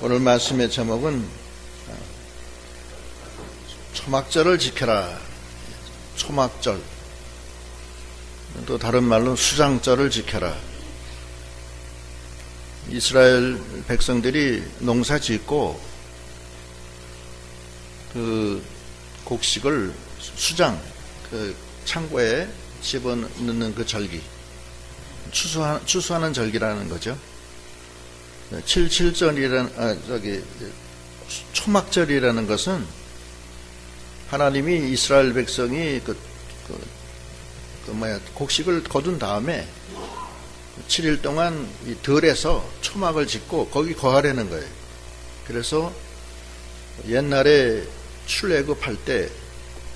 오늘 말씀의 제목은 초막절을 지켜라. 초막절, 또 다른 말로 수장절을 지켜라. 이스라엘 백성들이 농사 짓고 그 곡식을 수장, 그 창고에 집어넣는 그 절기, 추수하는 절기라는 거죠. 77절이라는 초막절이라는 것은 하나님이 이스라엘 백성이 곡식을 거둔 다음에 7일 동안 이 들에서 초막을 짓고 거기 거하려는 거예요. 그래서 옛날에 출애굽할 때,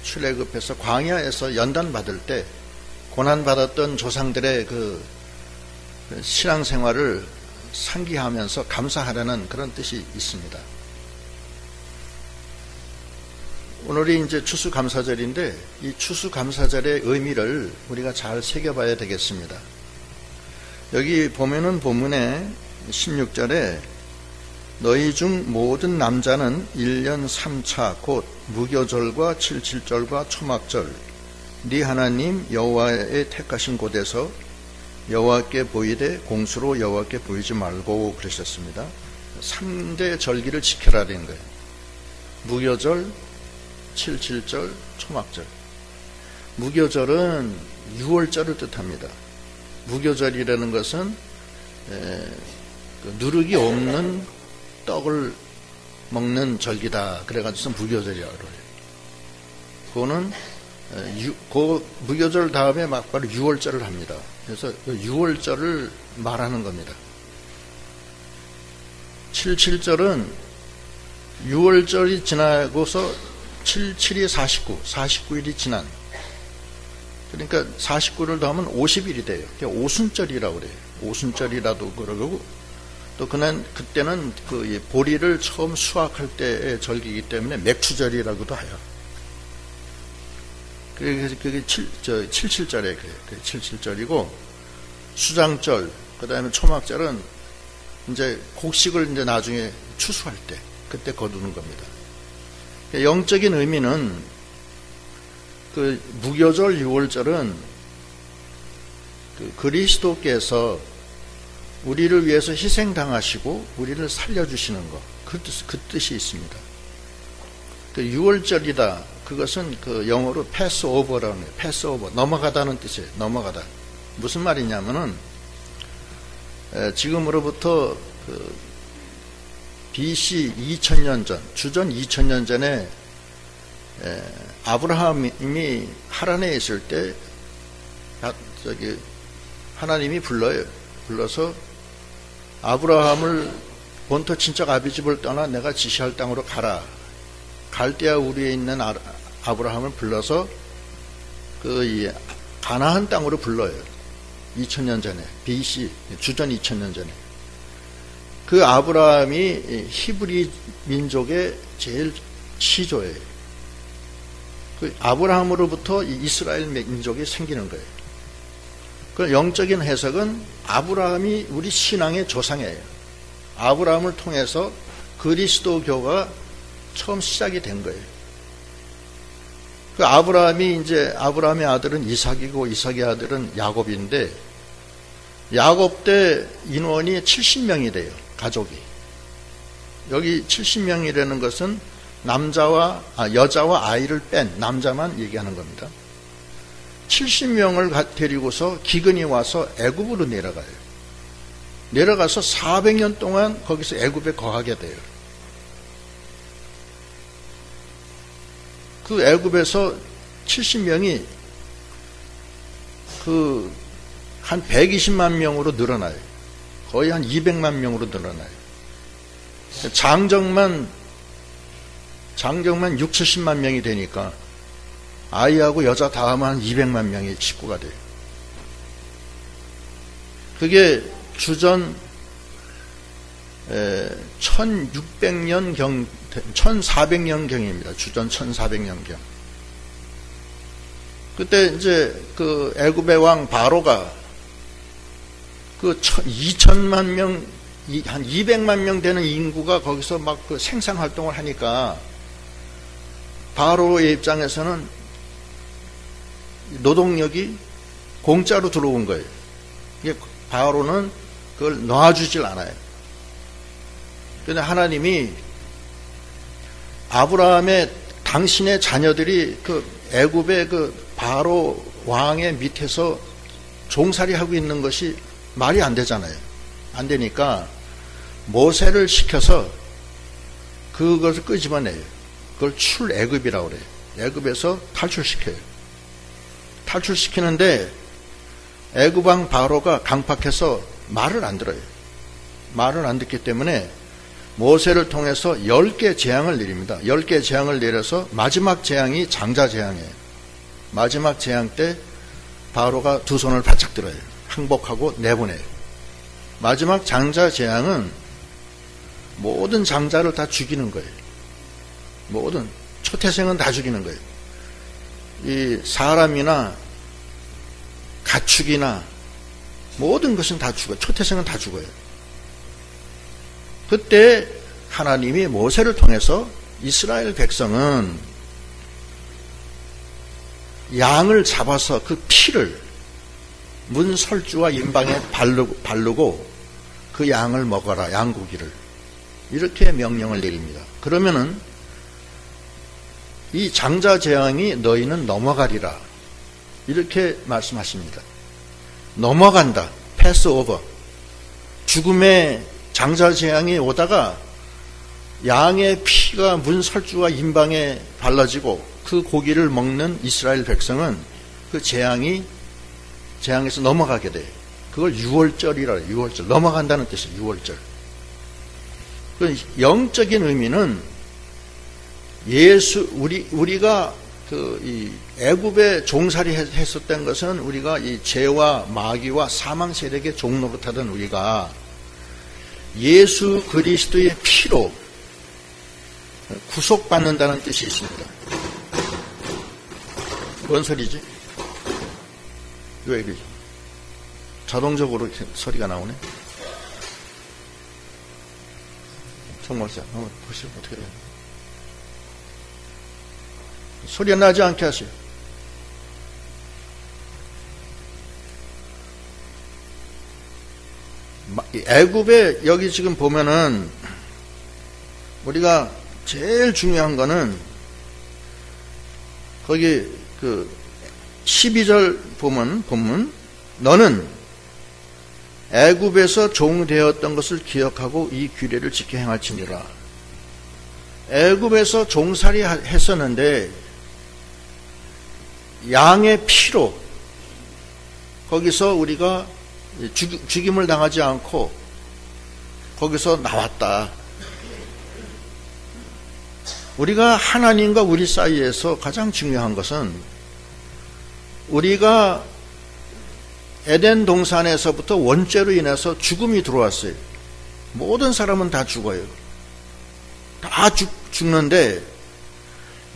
출애굽해서 광야에서 연단 받을 때 고난 받았던 조상들의 그 신앙생활을 상기하면서 감사하라는 그런 뜻이 있습니다. 오늘이 이제 추수감사절인데 이 추수감사절의 의미를 우리가 잘 새겨봐야 되겠습니다. 여기 보면은 본문에 16절에 너희 중 모든 남자는 1년 3차 곧 무교절과 77절과 초막절 네 하나님 여호와의 택하신 곳에서 여호와께 보이되 공수로 여호와께 보이지 말고 그러셨습니다. 3대 절기를 지켜라 된 거예요. 무교절, 77절, 초막절. 무교절은 6월절을 뜻합니다. 무교절이라는 것은 누룩이 없는 떡을 먹는 절기다. 그래가지고 무교절이라고 그래요. 그거는 그 무교절 다음에 막바로 6월절을 합니다. 그래서 6월절을 말하는 겁니다. 77절은 6월절이 지나고서 77이 49일이 지난, 그러니까 49를 더하면 50일이 돼요. 오순절이라고 그래요. 오순절이라도 그러고, 또 그때는 그 보리를 처음 수확할 때의 절기이기 때문에 맥추절이라고도 해요. 그게 77절에 77절이고, 수장절, 그 다음에 초막절은 이제 곡식을 이제 나중에 추수할 때, 그때 거두는 겁니다. 영적인 의미는 그 무교절 6월절은 그 그리스도께서 우리를 위해서 희생당하시고 우리를 살려주시는 것, 그 뜻이 있습니다. 그 6월절이다. 그것은 그 영어로 패스오버라는 거예요. 패스오버, 넘어가다는 뜻이에요. 넘어가다. 무슨 말이냐면은 지금으로부터 그 BC 2000년 전, 주전 2000년 전에 아브라함이 하란에 있을 때 하나님이 불러서 아브라함을 본토 친척 아비집을 떠나 내가 지시할 땅으로 가라. 갈대아 우리에 있는 아브라함을 불러서 그 가나안 땅으로 불러요. 2000년 전에, BC 주전 2000년 전에. 그 아브라함이 히브리 민족의 제일 시조예요. 그 아브라함으로부터 이스라엘 민족이 생기는 거예요. 그 영적인 해석은 아브라함이 우리 신앙의 조상이에요. 아브라함을 통해서 그리스도교가 처음 시작이 된 거예요. 그 아브라함의 아들은 이삭이고 이삭의 아들은 야곱인데, 야곱 때 인원이 70명이 돼요. 가족이. 여기 70명이라는 것은 여자와 아이를 뺀 남자만 얘기하는 겁니다. 70명을 데리고서 기근이 와서 애굽으로 내려가요. 내려가서 400년 동안 거기서 애굽에 거하게 돼요. 그 애굽에서 70명이 한 120만 명으로 늘어나요. 거의 한 200만 명으로 늘어나요. 장정만 6, 70만 명이 되니까 아이하고 여자 다 하면 한 200만 명의 식구가 돼요. 그게 주전 1400년경입니다. 주전 1400년경. 그때 이제 그 애굽의 왕 바로가 그 2천만 명 한 200만 명 되는 인구가 거기서 막 그 생산 활동을 하니까 바로의 입장에서는 노동력이 공짜로 들어온 거예요. 바로는 그걸 놔주질 않아요. 그런데 하나님이 아브라함의 당신의 자녀들이 그 애굽의 그 바로 왕의 밑에서 종살이하고 있는 것이 말이 안 되잖아요. 안 되니까 모세를 시켜서 그것을 끄집어내요. 그걸 출애굽이라고 그래요. 애굽에서 탈출시켜요. 탈출시키는데 애굽 왕 바로가 강팍해서 말을 안 들어요. 말을 안 듣기 때문에 모세를 통해서 10개 재앙을 내립니다. 10개 재앙을 내려서 마지막 재앙이 장자 재앙이에요. 마지막 재앙 때 바로가 두 손을 바짝 들어요. 항복하고 내보내요. 마지막 장자 재앙은 모든 장자를 다 죽이는 거예요. 모든 초태생은 다 죽이는 거예요. 이 사람이나 가축이나 모든 것은 다 죽어요. 초태생은 다 죽어요. 그때 하나님이 모세를 통해서 이스라엘 백성은 양을 잡아서 그 피를 문설주와 임방에 바르고 그 양을 먹어라, 양고기를. 이렇게 명령을 내립니다. 그러면은 이 장자 재앙이 너희는 넘어가리라. 이렇게 말씀하십니다. 넘어간다. 패스 오버. 죽음의 장자 재앙이 오다가 양의 피가 문설주와 임방에 발라지고 그 고기를 먹는 이스라엘 백성은 그 재앙에서 넘어가게 돼요. 그걸 유월절이라 해요. 유월절. 넘어간다는 뜻이에요. 유월절. 그 영적인 의미는 우리가 이 애굽에 종살이 했었던 것은 우리가 이 죄와 마귀와 사망 세력의 종노릇하던 우리가 예수 그리스도의 피로 구속받는다는 뜻이 있습니다. 뭔 소리지? 왜 이러지? 자동적으로 소리가 나오네. 정말자, 한번 보시면 어떻게 돼요? 소리가 나지 않게 하세요. 애굽에 여기 지금 보면은 우리가 제일 중요한 거는 거기 그 12절 보면 본문 너는 애굽에서 종되었던 것을 기억하고 이 규례를 지켜 행할지니라. 애굽에서 종살이 했었는데 양의 피로 거기서 우리가 죽임을 당하지 않고 거기서 나왔다. 우리가 하나님과 우리 사이에서 가장 중요한 것은 우리가 에덴 동산에서부터 원죄로 인해서 죽음이 들어왔어요. 모든 사람은 다 죽어요. 다 죽는데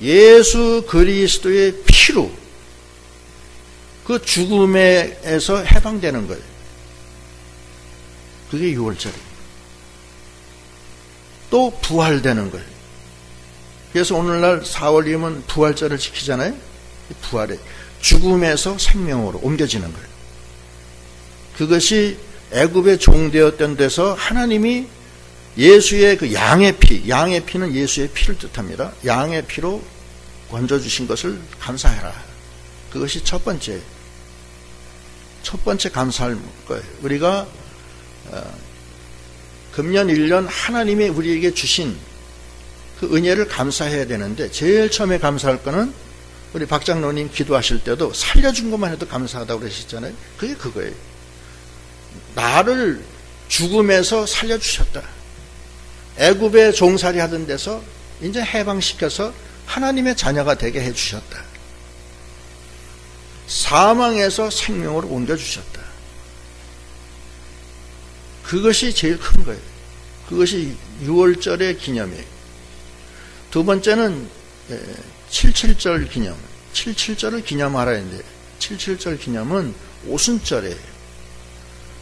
예수 그리스도의 피로 그 죽음에서 해방되는 거예요. 그게 유월절이에요. 또 부활되는 거예요. 그래서 오늘날 4월이면 부활절을 지키잖아요. 부활에 죽음에서 생명으로 옮겨지는 거예요. 그것이 애굽에 종되었던 데서 하나님이 예수의 그 양의 피는 예수의 피를 뜻합니다. 양의 피로 건져주신 것을 감사해라. 그것이 첫 번째 감사할 거예요. 우리가 금년 1년 하나님이 우리에게 주신 그 은혜를 감사해야 되는데 제일 처음에 감사할 거는 우리 박 장로님 기도하실 때도 살려준 것만 해도 감사하다고 그러셨잖아요. 그게 그거예요. 나를 죽음에서 살려주셨다. 애굽에 종살이 하던 데서 이제 해방시켜서 하나님의 자녀가 되게 해주셨다. 사망에서 생명으로 옮겨주셨다. 그것이 제일 큰 거예요. 그것이 6월절의 기념이에요. 두 번째는 77절 기념. 77절을 기념하라 했는데 77절 기념은 오순절이에요.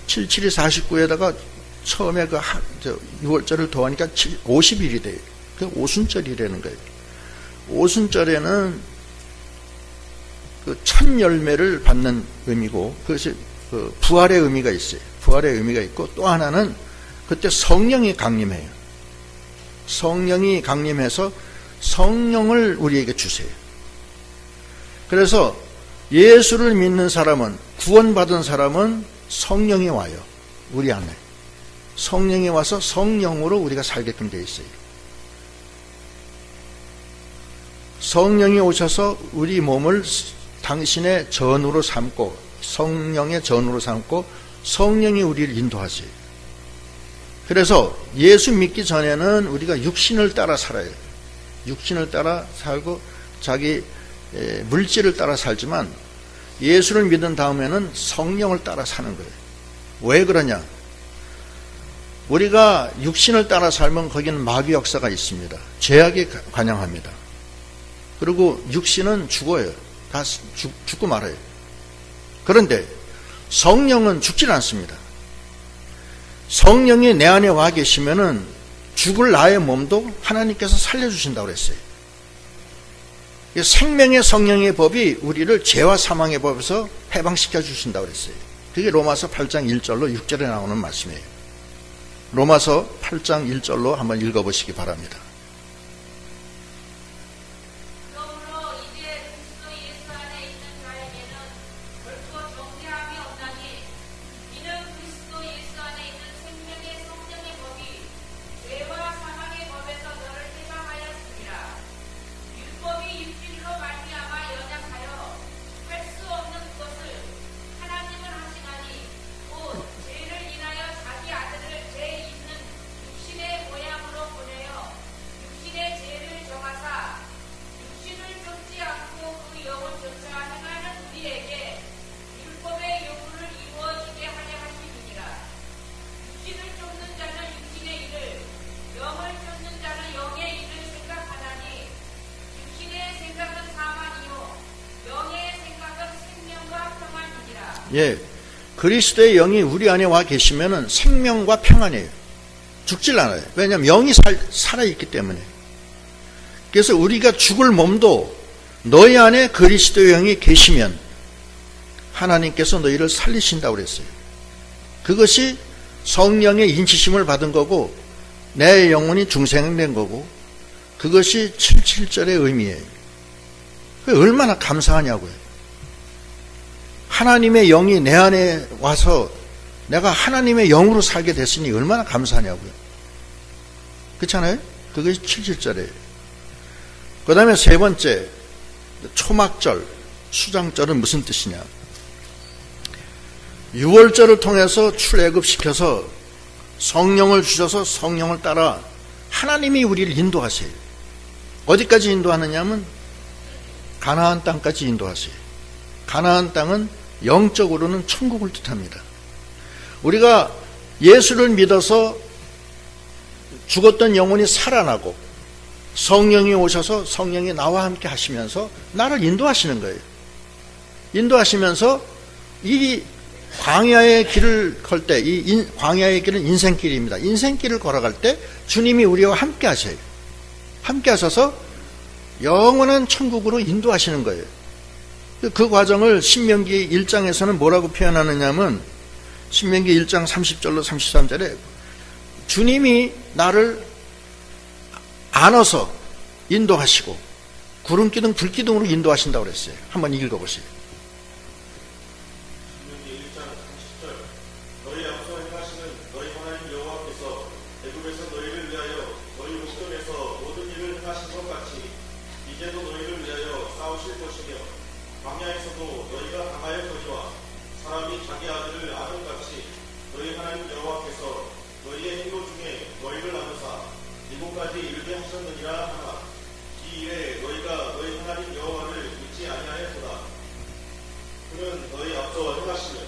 77이 49에다가 처음에 6월절을 더하니까 50일이 돼요. 그 오순절이라는 거예요. 오순절에는 그 첫 열매를 받는 의미고, 그것이 그 부활의 의미가 있어요. 부활의 의미가 있고, 또 하나는 그때 성령이 강림해요. 성령이 강림해서 성령을 우리에게 주세요. 그래서 예수를 믿는 사람은, 구원받은 사람은 성령이 와요. 우리 안에. 성령이 와서 성령으로 우리가 살게끔 되어 있어요. 성령이 오셔서 우리 몸을 당신의 전으로 삼고, 성령의 전으로 삼고, 성령이 우리를 인도하세요. 그래서 예수 믿기 전에는 우리가 육신을 따라 살아요. 육신을 따라 살고 자기 물질을 따라 살지만, 예수를 믿은 다음에는 성령을 따라 사는 거예요. 왜 그러냐? 우리가 육신을 따라 살면 거기는 마귀 역사가 있습니다. 죄악이 관영합니다. 그리고 육신은 죽어요. 다 죽고 말아요. 그런데 성령은 죽질 않습니다. 성령이 내 안에 와 계시면은 죽을 나의 몸도 하나님께서 살려주신다고 그랬어요. 생명의 성령의 법이 우리를 죄와 사망의 법에서 해방시켜 주신다고 그랬어요. 그게 로마서 8장 1절로 6절에 나오는 말씀이에요. 로마서 8장 1절로 한번 읽어보시기 바랍니다. 예, 그리스도의 영이 우리 안에 와 계시면은 생명과 평안이에요. 죽질 않아요. 왜냐하면 영이 살아있기 때문에. 그래서 우리가 죽을 몸도 너희 안에 그리스도의 영이 계시면 하나님께서 너희를 살리신다고 그랬어요. 그것이 성령의 인치심을 받은 거고, 내 영혼이 중생된 거고, 그것이 77절의 의미예요. 얼마나 감사하냐고요. 하나님의 영이 내 안에 와서 내가 하나님의 영으로 살게 됐으니 얼마나 감사하냐고요. 그렇잖아요? 그것이 77절이에요. 그 다음에 세 번째, 초막절, 수장절은 무슨 뜻이냐? 6월절을 통해서 출애굽시켜서 성령을 주셔서 성령을 따라 하나님이 우리를 인도하세요. 어디까지 인도하느냐면 가나안 땅까지 인도하세요. 가나안 땅은 영적으로는 천국을 뜻합니다. 우리가 예수를 믿어서 죽었던 영혼이 살아나고 성령이 오셔서 성령이 나와 함께 하시면서 나를 인도하시는 거예요. 인도하시면서 이 광야의 길을 걸 때, 이 광야의 길은 인생길입니다. 인생길을 걸어갈 때 주님이 우리와 함께 하세요. 함께 하셔서 영원한 천국으로 인도하시는 거예요. 그 과정을 신명기 1장에서는 뭐라고 표현하느냐면, 신명기 1장 30절로 33절에 주님이 나를 안아서 인도하시고 구름기둥 불기둥으로 인도하신다고 그랬어요. 한번 읽어보세요. 신명기 1장 30절 너희 앞서 행하시는 너희 하나님 여호와께서 애굽에서 너희를 위하여 너희 목전에서 모든 일을 행하신 것 같이 이제도 너희를 위하여 싸우실 것이며, 광야에서도 너희가 당하여 거지와 사람이 자기 아들을 아름같이 너희 하나님 여호와께서 너희의 행로 중에 너희를 나누사 이곳까지 이르게 하셨느니라 하나, 이 일에 너희가 너희 하나님 여호와를 잊지 아니하였도다. 그는 너희 앞서 행하시며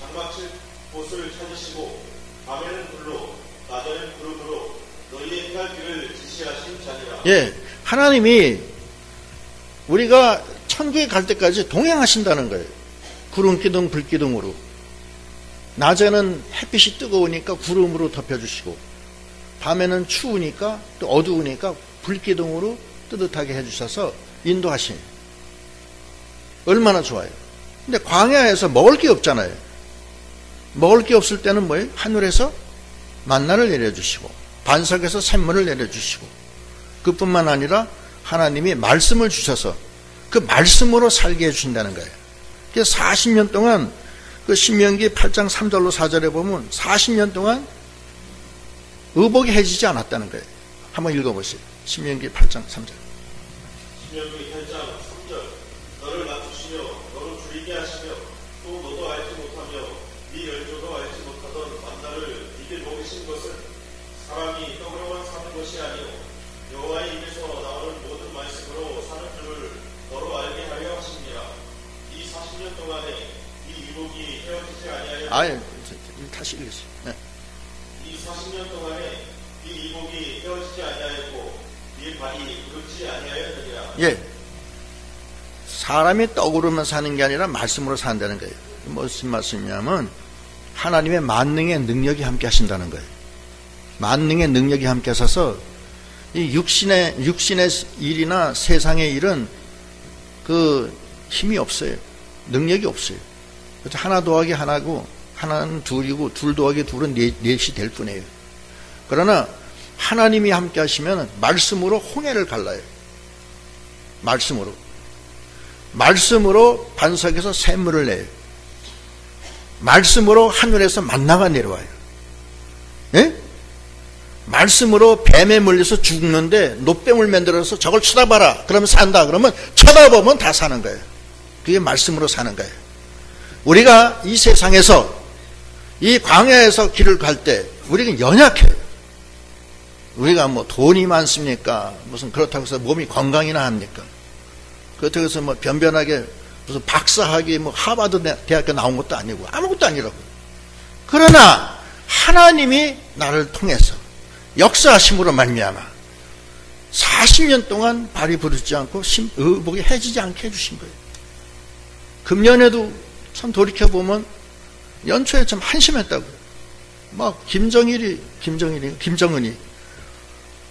장막칠 곳을 찾으시고 밤에는 불로 낮에는 구름으로 너희의 행할 길을 지시하신 자니라. 예, 하나님이 우리가 천국에 갈 때까지 동행하신다는 거예요. 구름기둥 불기둥으로. 낮에는 햇빛이 뜨거우니까 구름으로 덮여주시고, 밤에는 추우니까 또 어두우니까 불기둥으로 뜨뜻하게 해주셔서 인도하신, 얼마나 좋아요. 근데 광야에서 먹을 게 없잖아요. 먹을 게 없을 때는 뭐예요? 하늘에서 만나를 내려주시고 반석에서 샘물을 내려주시고, 그뿐만 아니라 하나님이 말씀을 주셔서 그 말씀으로 살게 해주신다는 거예요. 그래서 40년 동안, 그 신명기 8장 3절로 4절에 보면 40년 동안 의복이 해지지 않았다는 거예요. 한번 읽어보세요. 신명기 8장 3절. 신명기 8장 3절. 너를 낮추시며 너를 줄이게 하시며 또 너도 알지 못하며 네 열조도 알지 못하던 만나를 네게 먹이신 것은 사람이 떡으로만 사는 것이 아니오 여호와의 입에서 나오는 모든 말씀으로 사는 줄을 너로 알게 하려 하십니다. 이 40년 동안에 이 유목이 헤어지지 아니하여 다시 읽으세요. 네. 이 40년 동안에 이 이목이 헤어지지 아니하였고 이 발이 부르지 아니하였느니라. 예. 사람이 떡으로만 사는 게 아니라 말씀으로 산다는 거예요. 무슨 말씀이냐면 하나님의 만능의 능력이 함께 하신다는 거예요. 만능의 능력이 함께 하셔서 이 육신의 일이나 세상의 일은 그 힘이 없어요. 능력이 없어요. 그래서 하나 더하기 하나고 하나는 둘이고 둘 더하기 둘은 넷이 될 뿐이에요. 그러나 하나님이 함께 하시면 말씀으로 홍해를 갈라요. 말씀으로 반석에서 샘물을 내요. 말씀으로 하늘에서 만나가 내려와요. 예? 말씀으로 뱀에 물려서 죽는데 노뱀을 만들어서 저걸 쳐다봐라 그러면 산다 그러면 쳐다보면 다 사는 거예요. 그게 말씀으로 사는 거예요. 우리가 이 세상에서 이 광야에서 길을 갈 때 우리가 연약해요. 우리가 뭐 돈이 많습니까? 무슨 그렇다고 해서 몸이 건강이나 합니까? 그렇다고 해서 뭐 변변하게 무슨 박사학위 뭐 하버드 대학교 나온 것도 아니고 아무것도 아니라고. 그러나 하나님이 나를 통해서 역사하심으로 말미암아 40년 동안 발이 부르지 않고 의복이 해지지 않게 해주신 거예요. 금년에도 참 돌이켜보면 연초에 좀 한심했다고. 막 김정은이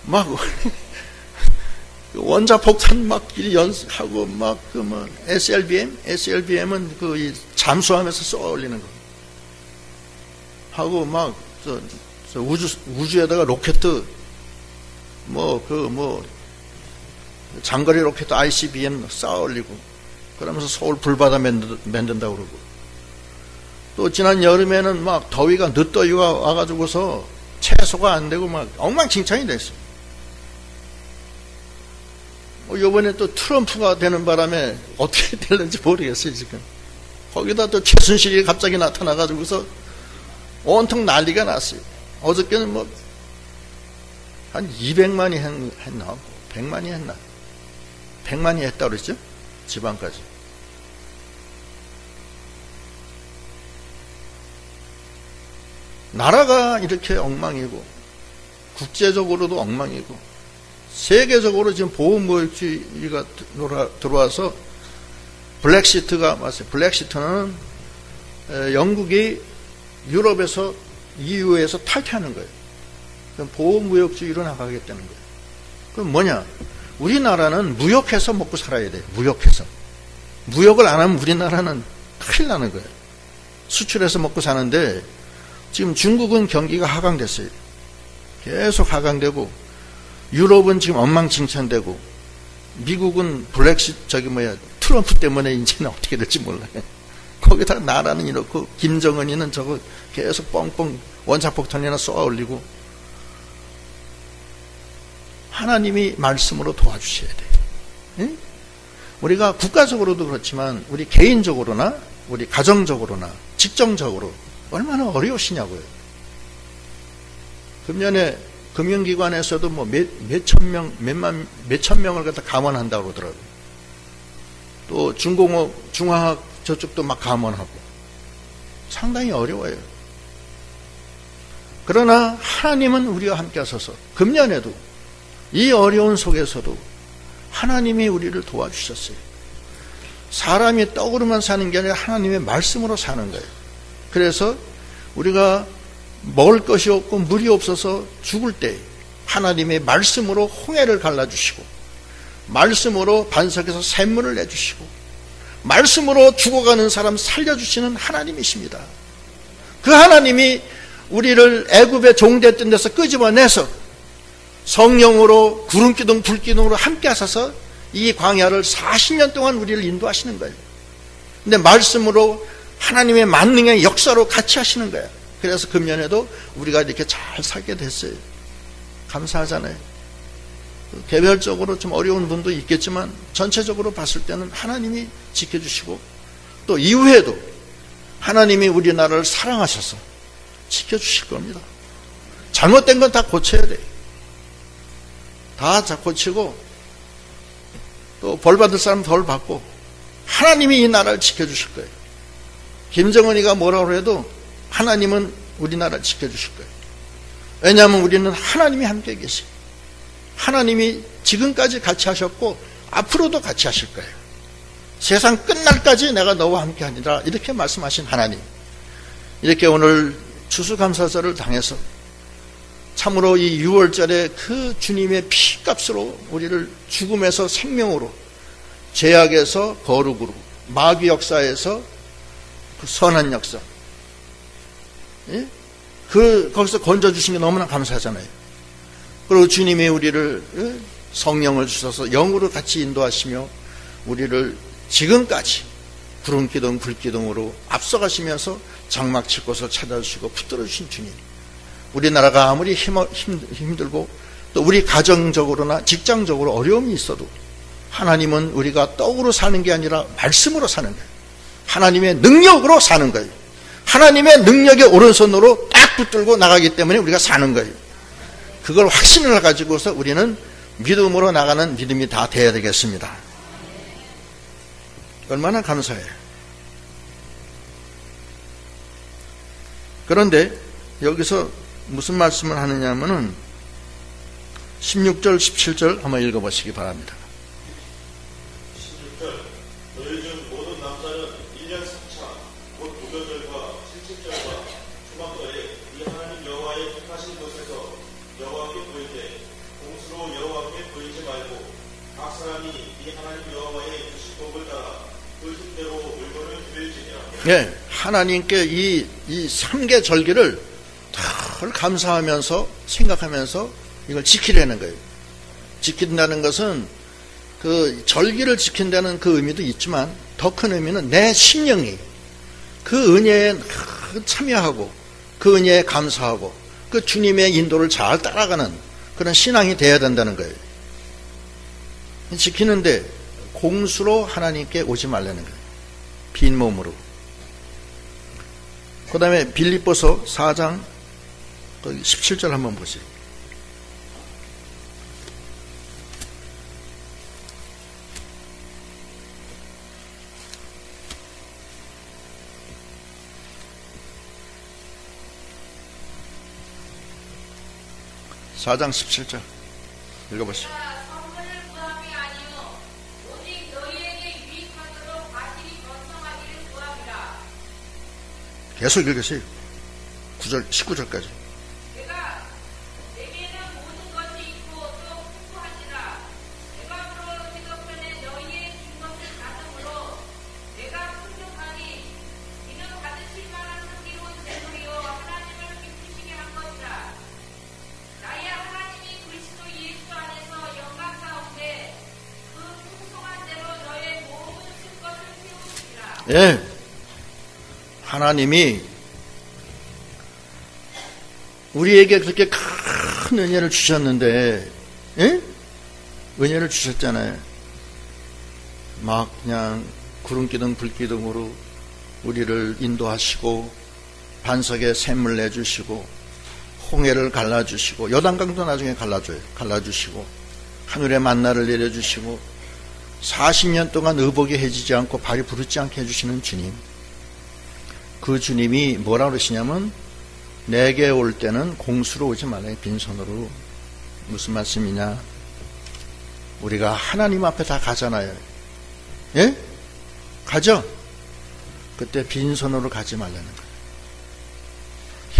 막 원자 폭탄 막 연습하고 막 그 뭐 SLBM은 그 이 잠수함에서 쏘아 올리는 거 하고 막 저 우주에다가 로켓 장거리 로켓 ICBM 쏘아 올리고 그러면서 서울 불바다 만든다고 그러고, 또 지난 여름에는 막 더위가 늦더위가 와가지고서 채소가 안 되고 막 엉망진창이 됐어요. 이번에 또 트럼프가 되는 바람에 어떻게 될는지 모르겠어요, 지금. 거기다 또 최순실이 갑자기 나타나가지고서 온통 난리가 났어요. 어저께는 뭐, 한 200만이 했나? 100만이 했나? 100만이 했다 그랬죠? 지방까지. 나라가 이렇게 엉망이고, 국제적으로도 엉망이고, 세계적으로 지금 보호무역주의가 들어와서 블랙시트가 왔어요. 블랙시트는 영국이 유럽에서 EU에서 탈퇴하는 거예요. 그럼 보호무역주의로 나가겠다는 거예요. 그럼 뭐냐? 우리나라는 무역해서 먹고 살아야 돼요. 무역해서. 무역을 안 하면 우리나라는 큰일 나는 거예요. 수출해서 먹고 사는데 지금 중국은 경기가 하강됐어요. 계속 하강되고, 유럽은 지금 엉망진창되고, 미국은 트럼프 때문에 이제는 어떻게 될지 몰라요. 거기다 나라는 이렇고, 김정은이는 저거 계속 뻥뻥 원자폭탄이나 쏘아 올리고, 하나님이 말씀으로 도와주셔야 돼요. 예? 우리가 국가적으로도 그렇지만, 우리 개인적으로나, 우리 가정적으로나, 직정적으로, 얼마나 어려우시냐고요. 금년에 금융기관에서도 뭐 몇천 명을 갖다 감원한다고 그러더라고요. 또 중공업, 중화학 저쪽도 막 감원하고. 상당히 어려워요. 그러나 하나님은 우리와 함께 하셔서 금년에도 이 어려운 속에서도 하나님이 우리를 도와주셨어요. 사람이 떡으로만 사는 게 아니라 하나님의 말씀으로 사는 거예요. 그래서 우리가 먹을 것이 없고 물이 없어서 죽을 때 하나님의 말씀으로 홍해를 갈라주시고, 말씀으로 반석에서 샘물을 내주시고, 말씀으로 죽어가는 사람 살려주시는 하나님이십니다. 그 하나님이 우리를 애굽의 종됐던 데서 끄집어내서 성령으로 구름기둥 불기둥으로 함께 하셔서 이 광야를 40년 동안 우리를 인도하시는 거예요. 근데 말씀으로 하나님의 만능의 역사로 같이 하시는 거예요. 그래서 금년에도 우리가 이렇게 잘 살게 됐어요. 감사하잖아요. 개별적으로 좀 어려운 분도 있겠지만 전체적으로 봤을 때는 하나님이 지켜주시고, 또 이후에도 하나님이 우리나라를 사랑하셔서 지켜주실 겁니다. 잘못된 건 다 고쳐야 돼요. 다 고치고 또 벌받을 사람 벌 받고 하나님이 이 나라를 지켜주실 거예요. 김정은이가 뭐라고 해도 하나님은 우리나라를 지켜주실 거예요. 왜냐하면 우리는 하나님이 함께 계시고, 하나님이 지금까지 같이 하셨고 앞으로도 같이 하실 거예요. 세상 끝날까지 내가 너와 함께 하니라, 이렇게 말씀하신 하나님. 이렇게 오늘 추수감사절을 당해서 참으로 이 6월절에 그 주님의 피값으로 우리를 죽음에서 생명으로, 죄악에서 거룩으로, 마귀 역사에서 그 선한 역사, 예? 거기서 건져주신 게 너무나 감사하잖아요. 그리고 주님이 우리를 성령을 주셔서 영으로 같이 인도하시며 우리를 지금까지 구름기둥 불기둥으로 앞서가시면서 장막 칠 곳을 찾아주시고 붙들어 주신 주님. 우리나라가 아무리 힘들고 또 우리 가정적으로나 직장적으로 어려움이 있어도 하나님은 우리가 떡으로 사는 게 아니라 말씀으로 사는 거예요. 하나님의 능력으로 사는 거예요. 하나님의 능력의 오른손으로 딱 붙들고 나가기 때문에 우리가 사는 거예요. 그걸 확신을 가지고서 우리는 믿음으로 나가는 믿음이 다 돼야 되겠습니다. 얼마나 감사해요. 그런데 여기서 무슨 말씀을 하느냐 하면은 16절 17절 한번 읽어보시기 바랍니다. 16절 너희 중 모든 남자는 1년 3차 곧 무교절과 칠칠절과 초막절에 이 하나님 여호와의 택하신 곳에서 여호와께 보이되 공수로 여호와께 보이지 말고 각 사람이 이 하나님 여호와의 주신 법을 따라 그 힘대로 물건을 드릴지니라. 예, 하나님께 이 3개 절기를 늘 감사하면서 생각하면서 이걸 지키려는 거예요. 지킨다는 것은 그 절기를 지킨다는 그 의미도 있지만 더 큰 의미는 내 심령이 그 은혜에 참여하고 그 은혜에 감사하고 그 주님의 인도를 잘 따라가는 그런 신앙이 되어야 된다는 거예요. 지키는데 공수로 하나님께 오지 말라는 거예요. 빈몸으로. 그 다음에 빌립보서 4장 17절 한번 보세요. (4장 17절) 읽어보시죠. 계속 읽으세요. 9절, 19절까지. 내가 내게는 모든 것이 있고 또 풍부하시라. 내가 그로 대적편에 너희의 준 것을 받음으로 내가 풍족하니 이는 받으실 만한 승리로운 재물이요 하나님을 기쁘시게 한 것이라. 나의 하나님이 그리스도 예수 안에서 영광 가운데 그 풍성한 대로 너의 모든 쓸 것을 채우시리라. 예. 하나님이 우리에게 그렇게 큰 은혜를 주셨는데, 예? 은혜를 주셨잖아요. 막 그냥 구름기둥 불기둥으로 우리를 인도하시고 반석에 샘물 내주시고 홍해를 갈라주시고 요단강도 나중에 갈라주시고 하늘에 만나를 내려주시고 40년 동안 의복이 해지지 않고 발이 부르지 않게 해주시는 주님. 그 주님이 뭐라 그러시냐면 내게 올 때는 공수로 오지 말아요. 빈손으로. 무슨 말씀이냐? 우리가 하나님 앞에 다 가잖아요. 예? 가죠? 그때 빈손으로 가지 말라는 거예요.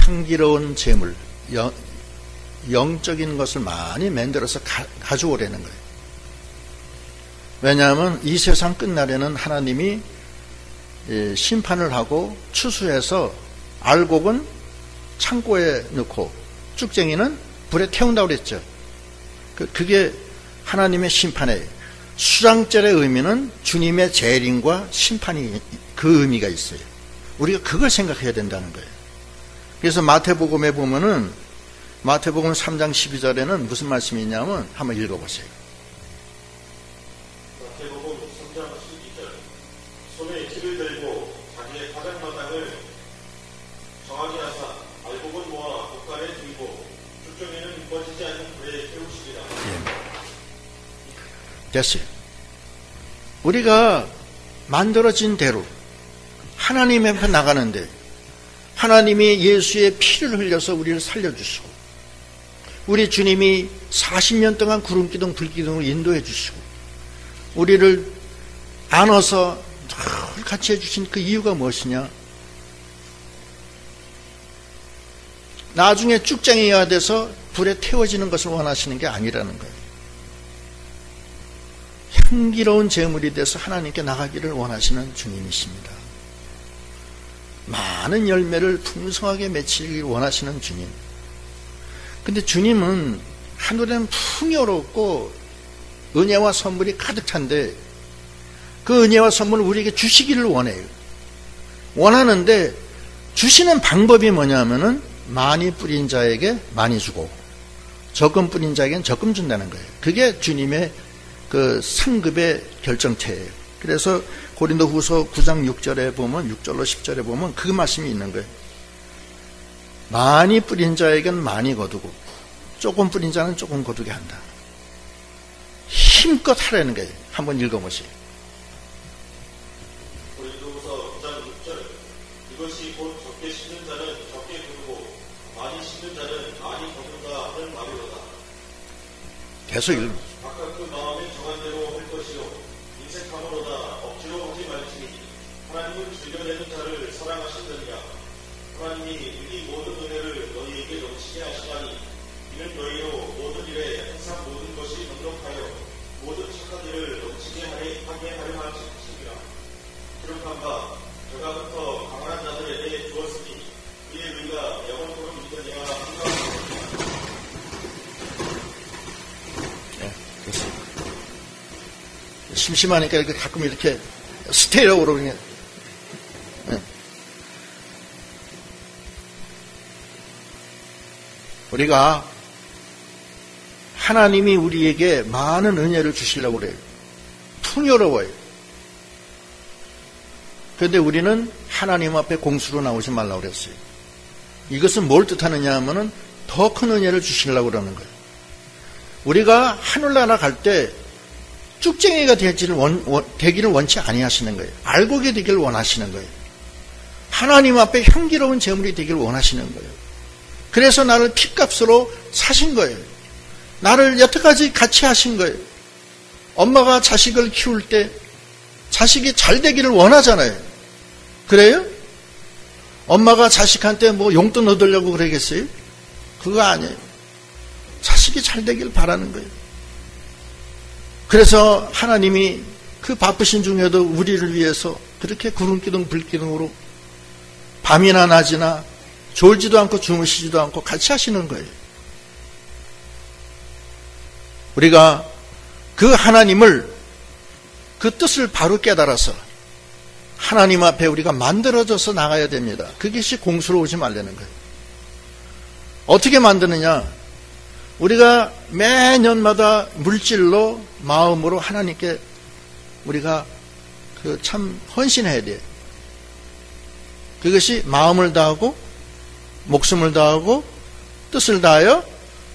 향기로운 재물, 영적인 것을 많이 만들어서 가져오라는 거예요. 왜냐하면 이 세상 끝날에는 하나님이 심판을 하고 추수해서 알곡은 창고에 넣고 쭉쟁이는 불에 태운다고 그랬죠. 그게 하나님의 심판이에요. 수장절의 의미는 주님의 재림과 심판이 그 의미가 있어요. 우리가 그걸 생각해야 된다는 거예요. 그래서 마태복음에 보면은 마태복음 3장 12절에는 무슨 말씀이 있냐면 한번 읽어보세요. 마태복음 3장 12절 손에 띠를 들고 자기의 가장마당을 정하게 하사 알곡은 모아 곳간에 두고 쭉정이는 꺼지지 않는 불에 태우시리라. 됐어요. 우리가 만들어진 대로 하나님 앞에 나가는데 하나님이 예수의 피를 흘려서 우리를 살려주시고 우리 주님이 40년 동안 구름기둥 불기둥을 인도해 주시고 우리를 안아서 늘 같이 해주신 그 이유가 무엇이냐? 나중에 쭉쟁이가 돼서 불에 태워지는 것을 원하시는 게 아니라는 거예요. 향기로운 제물이 돼서 하나님께 나가기를 원하시는 주님이십니다. 많은 열매를 풍성하게 맺히길 원하시는 주님. 근데 주님은 하늘에는 풍요롭고 은혜와 선물이 가득 찬데 그 은혜와 선물을 우리에게 주시기를 원해요. 원하는데 주시는 방법이 뭐냐면은 많이 뿌린 자에게 많이 주고 적금 뿌린 자에게는 적금 준다는 거예요. 그게 주님의 그 상급의 결정체예요. 그래서 고린도후서 9장 6절에 보면 6절로 10절에 보면 그 말씀이 있는 거예요. 많이 뿌린 자에게는 많이 거두고 조금 뿌린 자는 조금 거두게 한다. 힘껏 하라는 거예요. 한번 읽어보세요. 고린도후서 9장 6절 이것이 곧 적게 심는 자는 적게 거두고 많이 심는 자는 많이 거둔다 하는 말이로다. 계속 읽어. 각각 그 마음에 정한 대로 할 것이요 인색함으로다 억지로 하지 말지니 하나님은 즐겨내는 자를 사랑하신다니라. 하나님이 이 모든 은혜를 너희에게 넘치게 하시나니 이는 너희로 모든 일에 항상 모든 것이 넉넉하여 모든 착한 일을 넘치게 하게 하려 하심이라. 기록한 바 저가부터 강한 자들에게 주었으니 이에 우리가 영원토록 믿으니라 생각합니다. 심심하니까 이렇게 가끔 이렇게 스테레오로 그냥. 우리가 하나님이 우리에게 많은 은혜를 주시려고 그래요. 풍요로워요. 그런데 우리는 하나님 앞에 공수로 나오지 말라고 그랬어요. 이것은 뭘 뜻하느냐 하면은 더 큰 은혜를 주시려고 그러는 거예요. 우리가 하늘나라 갈 때 쭉쟁이가 되기를 원치 아니하시는 거예요. 알곡이 되기를 원하시는 거예요. 하나님 앞에 향기로운 제물이 되기를 원하시는 거예요. 그래서 나를 핏값으로 사신 거예요. 나를 여태까지 같이 하신 거예요. 엄마가 자식을 키울 때 자식이 잘 되기를 원하잖아요. 그래요? 엄마가 자식한테 뭐 용돈 얻으려고 그러겠어요? 그거 아니에요. 자식이 잘 되길 바라는 거예요. 그래서 하나님이 그 바쁘신 중에도 우리를 위해서 그렇게 구름기둥 불기둥으로 밤이나 낮이나 졸지도 않고 주무시지도 않고 같이 하시는 거예요. 우리가 그 하나님을 그 뜻을 바로 깨달아서 하나님 앞에 우리가 만들어져서 나가야 됩니다. 그것이 공수로우지 말라는 거예요. 어떻게 만드느냐? 우리가 매년마다 물질로 마음으로 하나님께 우리가 그 참 헌신해야 돼요. 그것이 마음을 다하고 목숨을 다하고 뜻을 다하여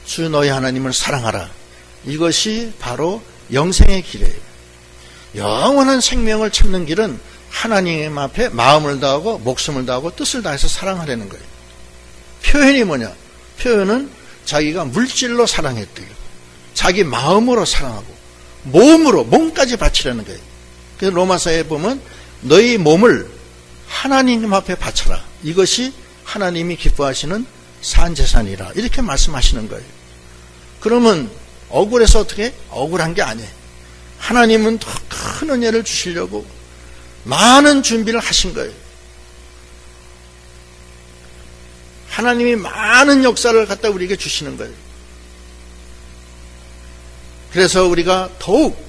주 너희 하나님을 사랑하라. 이것이 바로 영생의 길이에요. 영원한 생명을 찾는 길은 하나님 앞에 마음을 다하고 목숨을 다하고 뜻을 다해서 사랑하려는 거예요. 표현이 뭐냐? 표현은 자기가 물질로 사랑했대요. 자기 마음으로 사랑하고 몸으로 몸까지 바치라는 거예요. 그래서 로마서에 보면 너희 몸을 하나님 앞에 바쳐라. 이것이 하나님이 기뻐하시는 산제사니라 이렇게 말씀하시는 거예요. 그러면 억울해서 어떻게? 억울한 게 아니에요. 하나님은 더 큰 은혜를 주시려고 많은 준비를 하신 거예요. 하나님이 많은 역사를 갖다 우리에게 주시는 거예요. 그래서 우리가 더욱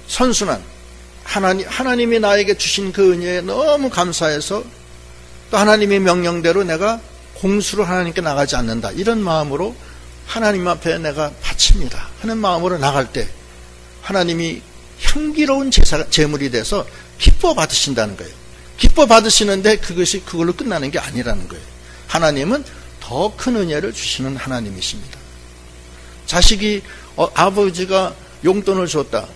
선순환 하나님이 나에게 주신 그 은혜에 너무 감사해서 또 하나님의 명령대로 내가 공수를 하나님께 나가지 않는다 이런 마음으로 하나님 앞에 내가 바칩니다 하는 마음으로 나갈 때 하나님이 향기로운 제물이 돼서 기뻐 받으신다는 거예요. 기뻐 받으시는데 그걸로 끝나는 게 아니라는 거예요. 하나님은 더 큰 은혜를 주시는 하나님이십니다. 자식이 아버지가 용돈을 줬다.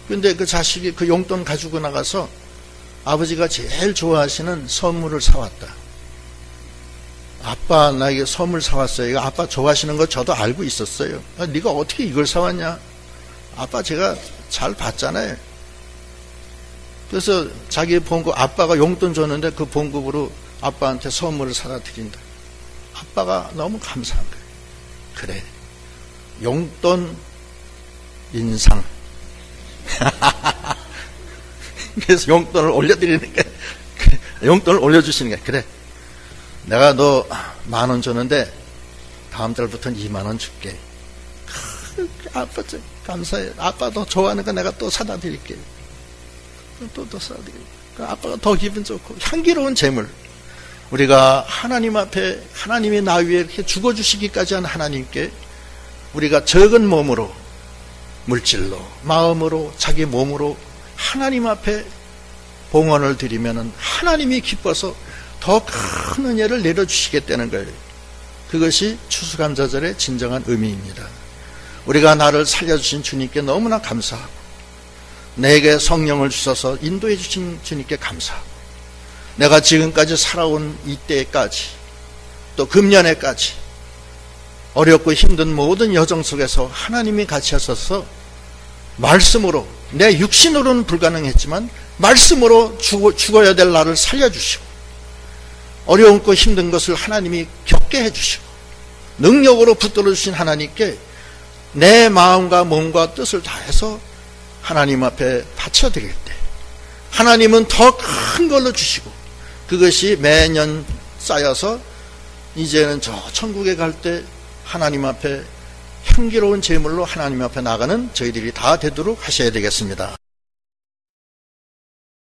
근데 그 자식이 그 용돈 가지고 나가서 아버지가 제일 좋아하시는 선물을 사왔다. 아빠 나에게 선물 사왔어요. 이거 아빠 좋아하시는 거 저도 알고 있었어요. 네가 어떻게 이걸 사왔냐? 아빠 제가 잘 봤잖아요. 그래서 자기 봉급 아빠가 용돈 줬는데 그 봉급으로 아빠한테 선물을 사다 드린다. 아빠가 너무 감사한 거예요. 그래 용돈 인상 그래서 용돈을 올려드리는 게 용돈을 올려주시는 게 그래 내가 너 10,000원 줬는데 다음 달부터는 20,000원 줄게. 아빠 감사해. 아빠 너 좋아하는 거 내가 또 사다 드릴게. 또 사다 드릴게. 아빠가 더 기분 좋고 향기로운 재물. 우리가 하나님 앞에 하나님이 나 위에 이렇게 죽어주시기까지 한 하나님께 우리가 적은 몸으로 물질로 마음으로 자기 몸으로 하나님 앞에 봉헌을 드리면은 하나님이 기뻐서 더 큰 은혜를 내려주시겠다는 거예요. 그것이 추수감사절의 진정한 의미입니다. 우리가 나를 살려주신 주님께 너무나 감사하고 내게 성령을 주셔서 인도해 주신 주님께 감사하고 내가 지금까지 살아온 이때까지 또 금년에까지 어렵고 힘든 모든 여정 속에서 하나님이 같이 하셔서 말씀으로 내 육신으로는 불가능했지만 말씀으로 죽어야 될 나를 살려주시고 어려움고 힘든 것을 하나님이 겪게 해주시고 능력으로 붙들어 주신 하나님께 내 마음과 몸과 뜻을 다해서 하나님 앞에 바쳐드릴 때 하나님은 더 큰 걸로 주시고 그것이 매년 쌓여서 이제는 저 천국에 갈 때 하나님 앞에 향기로운 제물로 하나님 앞에 나가는 저희들이 다 되도록 하셔야 되겠습니다.